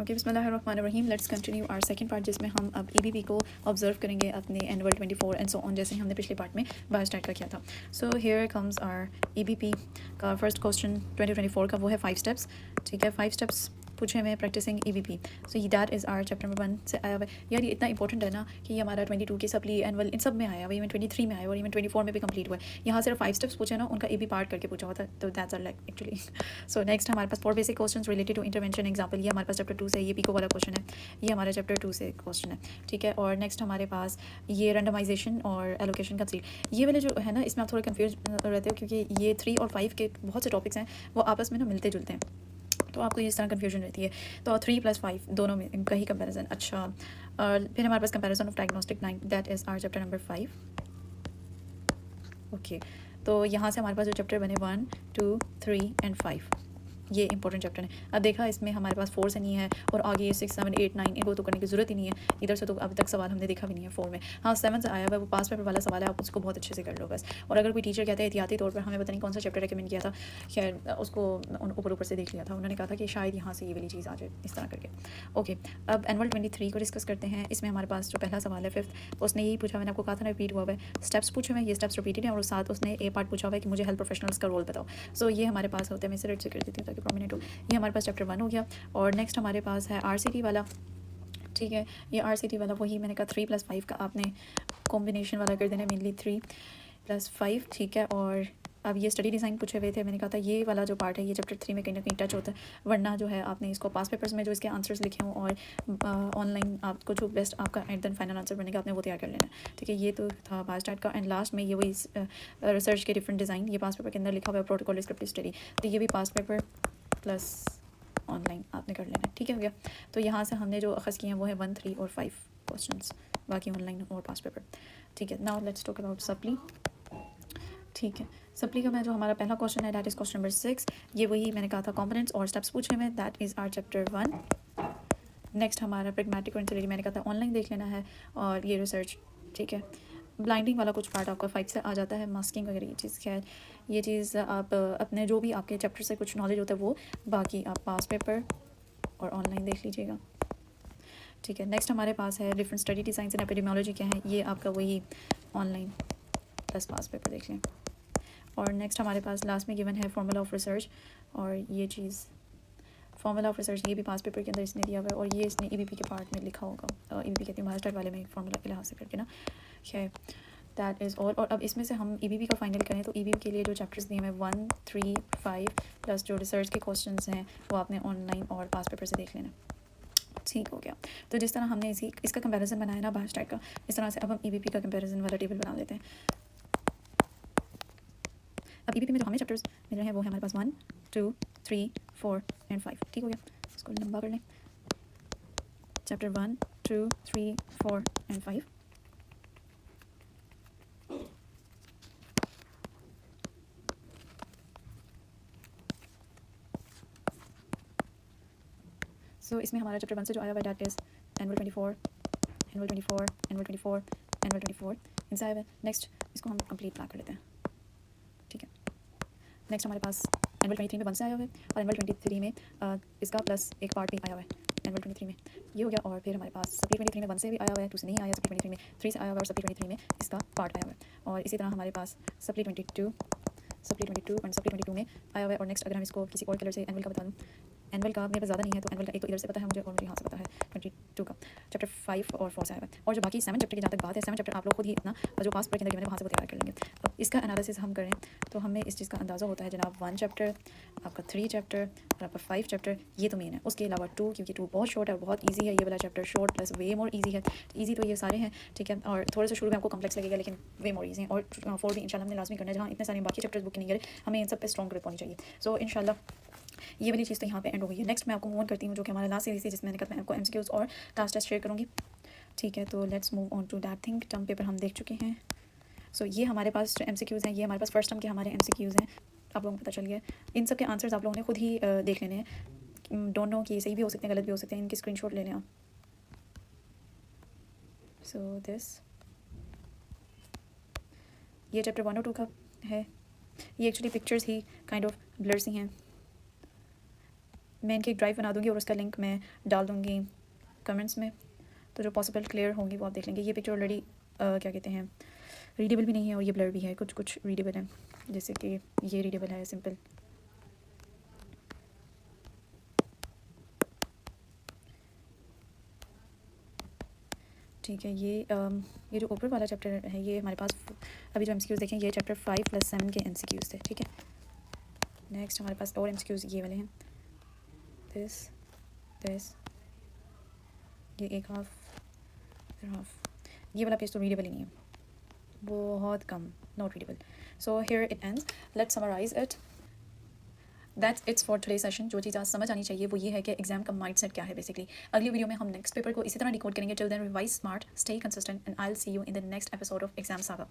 Okay, बिस्मिल्लाहिर्रहमानिर्रहीम। Let's continue our second part, जिसमें हम अब ईबीपी को ऑब्जर्व करेंगे अपने एनुअल 24 एंड सो ऑन, जैसे हमने पिछले पार्ट में बायोस्टैट का किया था। So here comes our EBP का फर्स्ट क्वेश्चन 2024 का, वो है 5 स्टेप्स। ठीक है, 5 स्टेप्स पूछे हमें practicing EBP. So that is our chapter number 1 से आया हुआ है। यार ये इतना इंपॉर्टेंट है ना कि ये हमारा 22 के सप्ली एनुअल इन सब में आया हुआ है, इवन 23 में आया हुआ है और इवन 24 में भी कंप्लीट हुआ है। यहाँ सिर्फ 5 स्टेप्स पूछे ना, उनका ईबी पार्ट करके पूछा हुआ था, तो that's are like actually. So next हमारे पास 4 basic questions related to intervention example, ये हमारे पास चैप्टर 2 से ये पीको वाला क्वेश्चन है, ये हमारा चैप्टर 2 से क्वेश्चन है। ठीक है, और नेक्स्ट हमारे पास ये रैंडमाइजेशन और एलोकेशन का सीट, ये वाले जो है ना, इसमें आप थोड़ा कन्फ्यूज रहते हो क्योंकि ये 3 और 5 के बहुत से टॉपिक्स हैं, वो आपस में ना मिलते जुलते हैं, तो आपको इस तरह कन्फ्यूजन रहती है। तो 3 + 5 दोनों में इनका ही कंपैरिजन। अच्छा, और फिर हमारे पास comparison of diagnostic line, that is our chapter number 5। Okay, तो यहाँ से हमारे पास जो चैप्टर बने 1, 2, 3 एंड 5, ये इंपॉर्टेंट चैप्टर है। अब देखा, इसमें हमारे पास 4 से नहीं है, और आगे 6, 7, 8, 9 इनको तो करने की ज़रूरत ही नहीं है। इधर से तो अभी तक सवाल हमने देखा भी नहीं है 4 में। हाँ, 7 से आया हुआ है, वो पास पेपर वाला सवाल है, आप उसको बहुत अच्छे से कर लो बस। और अगर कोई टीचर कहते हैं एहतियाती तौर पर, हमें पता नहीं कौन सा चैप्टर रेकमेंड किया था, खैर उसको ऊपर से देख लिया था, उन्होंने कहा था कि शायद यहाँ से ये वाली चीज़ आ जाए, इस तरह करके। ओके, अब एनुअल 23 को डिस्कस करते हैं। इसमें हमारे पास जो पहला सवाल है 5th, उसने यही पूछा, मैंने आपको कहा था ना रिपीट हुआ है, स्टेप्स पूछे हुए हैं, ये स्टेप्स रिपीटेड हैं, और साथ उसने ए पार्ट पूछा हुआ है कि मुझे हेल्थ प्रोफेशनल्स का रोल बताओ। सो ये हमारे पास होता है, मैं इसे रेड से कर देती हूँ ताकि प्रोमिनेंट हो। ये हमारे पास चैप्टर 1 हो गया, और नेक्स्ट हमारे पास है आरसीटी वाला। ठीक है, ये आरसीटी वाला वही मैंने कहा 3 + 5 का आपने कॉम्बिनेशन वाला कर देना, मेनली 3 + 5। ठीक है, और अब ये स्टडी डिज़ाइन पूछे हुए थे, मैंने कहा था ये वाला जो पार्ट है ये चैप्टर 3 में कहीं ना कहीं टच होता है, वरना जो है आपने इसको पास पेपर्स में जो इसके आंसर्स लिखे हों और ऑनलाइन आपको जो बेस्ट आपका एट दैन फाइनल आंसर बनेगा, आपने वो तैयार कर लेना है। ठीक है, ये तो था बायोस्टैट का, एंड लास्ट में ये वही रिसर्च के डिफरेंट डिज़ाइन, ये पास पेपर के अंदर लिखा हुआ है, प्रोटोकॉल डिस्क्रिप्टिव स्टडी, तो ये भी पास पेपर प्लस ऑनलाइन आपने कर लेना। ठीक है, हो गया। तो यहाँ से हमने जो अखज़ किए हैं वो है 1, 3 और 5 क्वेश्चंस, बाकी ऑनलाइन और पास पेपर। ठीक है, now let's talk about supply. ठीक है, सप्ली का मैं जो हमारा पहला क्वेश्चन है, दैट इज़ क्वेश्चन नंबर 6। ये वही मैंने कहा था, कंपोनेंट्स और स्टेप्स पूछे हुए, that is our chapter 1। Next हमारा प्रैग्मेटिक और इंटेलिजेंट, मैंने कहा था ऑनलाइन देख लेना है, और ये रिसर्च। ठीक है, ब्लाइंडिंग वाला कुछ पार्ट आपका 5 से आ जाता है, मास्किंग वगैरह ये चीज़, खैर ये चीज़ आप अपने जो भी आपके चैप्टर से कुछ नॉलेज होता है वो, बाकी आप पास पेपर और ऑनलाइन देख लीजिएगा। ठीक है, नेक्स्ट हमारे पास है different study designs and epidemiology क्या है, ये आपका वही ऑनलाइन प्लस पास पेपर देख लें। और नेक्स्ट हमारे पास लास्ट में गिवन है फार्मूला ऑफ रिसर्च, और ये चीज़ फार्मूला ऑफ रिसर्च ये भी पास पेपर के अंदर इसने दिया हुआ है, और ये इसने ईबीपी के पार्ट में लिखा होगा, ईबीपी कहती हूँ मास्टर वाले में, फार्मूला के लिहाज से करके ना। खैर दैट इज़ ऑल। और अब इसमें से हम ईबीपी का फाइनल करें तो ईबीपी के लिए जो चैप्टर्स दिए हैं 1, 3, 5 प्लस जो रिसर्च के क्वेश्चंस हैं वो आपने ऑनलाइन और पास पेपर से देख लेना। ठीक हो गया। तो जिस तरह हमने इसका कंपैरिजन बनाया ना बायोस्टैट का, इस तरह से अब हम ईबीपी का कंपैरिजन वाला टेबल बना देते हैं। अब ईबीपी में जो हमें चैप्टर्स मिल रहे हैं वो है हमारे पास 1, 2, 3, 4 एंड 5। ठीक हो गया, इसको लंबा कर लें। Chapter 1, 2, 3, 4 and 5। सो इसमें हमारा चैप्टर 1 से जो आया हुआ है, that is annual 24, annual 24, annual 24, annual 24, इनसे आया हुआ है। नेक्स्ट इसको हम कंप्लीट कर लेते हैं। ठीक है, नेक्स्ट हमारे पास एनुअल 23 में 1 से आया हुआ है, और एनुअल 23 में इसका प्लस एक पार्ट भी आया हुआ है एनुअल 23 में, ये हो गया। और फिर हमारे पास सप्ली 23 में 1 से भी आया हुआ है, 2 से नहीं आया, सप्ली 23 में 3 से आया हुआ है, और सप्ली 23 में इसका पार्ट आया हुआ है। और इसी तरह हमारे पास सप्ली 22 और सप्ली 22 में आया हुआ है। और नेक्स्ट अगर हम इसको किसी और कलर से एनुअल का बता दूँ, एनुअल का मेरे पास ज़्यादा नहीं है, तो एनुअल का एक तो इधर से पता है मुझे, और मुझे यहाँ से पता है 22 का चैप्टर 5 और 4 से आया हुआ है। और जो बाकी 7 चैप्टर की जहाँ तक बात है, 7 चैप्टर आप लोग खुद ही इतना जो पास पेपर के अंदर मैंने वहाँ से वो तैयार कर लेंगे। अब इसका एनालिसिस हम करें तो हमें इस चीज़ का अंदाज़ा होता है जनाब, 1 चैप्टर, आपका 3 चैप्टर और आपका 5 चैप्टर, ये तो मेन है। उसके अलावा 2, क्योंकि 2 बहुत शॉर्ट है और बहुत ईजी है, ये वाला चैप्टर शॉर्ट प्लस वे मोर ईजी है। ईजी तो ये सारे हैं, ठीक है, और थोड़ा सा शुरू में आपको कॉम्प्लेक्स लगेगा, लेकिन वे मोर ईजी है। और 4 भी इंशाल्लाह हमने लाजमी करना है, जहाँ इतने सारे बाकी चैप्टर्स बुक नहीं करे, हमें इन सब पे स्ट्रॉन्ग ग्रिप होनी चाहिए। सो इंशाल्लाह ये वाली चीज़ तो यहाँ पे एंड हो गई है। नेक्स्ट मैं आपको मूव ऑन करती हूँ, जो कि हमारा लास्ट सीरीज है, जिसमें मैंने कहा मैं आपको एमसीक्यूज़ और टास्क टेस्ट शेयर करूँगी। ठीक है, तो let's move on to that thing. Term paper हम देख चुके हैं। सो ये हमारे पास जो एमसीक्यूज़ हैं, ये हमारे पास फर्स्ट टर्म के हमारे एमसीक्यूज़ हैं, आप लोगों को पता चल गया। इन सब के आंसर्स आप लोगों ने खुद ही देख लेने हैं, डोंट नो कि सही भी हो सकते हैं, गलत भी हो सकते हैं, इनकी स्क्रीनशॉट ले लें आप। सो दिस ये चैप्टर 1 और 2 का है। ये एक्चुअली पिक्चर्स ही काइंड ऑफ ब्लर सी हैं, मैं इनकी एक ड्राइव बना दूँगी और उसका लिंक मैं डाल दूँगी कमेंट्स में, तो जो पॉसिबल क्लियर होंगी वो आप देख लेंगे। ये पिक्चर ऑलरेडी क्या कहते हैं रीडेबल भी नहीं है और ये ब्लर भी है, कुछ कुछ रीडेबल है, जैसे कि ये रीडेबल है सिंपल। ठीक है, ये जो ऊपर वाला चैप्टर है ये हमारे पास अभी जो एमसीक्यूज़ देखें ये चैप्टर 5+7 के एमसीक्यूज़ थे। ठीक है, नेक्स्ट हमारे पास और एमसीक्यूज़ ये वाले हैं, दिस ये एक हाफ फिर हाफ, ये वाला पेज तो रीडेबल ही नहीं है, बहुत कम, not readable. So here it ends, let's summarize it. That's it's for today session. जो चीज़ आज समझ आनी चाहिए वो ये है कि एग्जाम का माइंडसेट क्या है बेसिकली। अगली वीडियो में हम नेक्स्ट पेपर को इसी तरह डिकोड करेंगे। Till then revise smart, stay consistent and I will see you in the next episode of exam saga.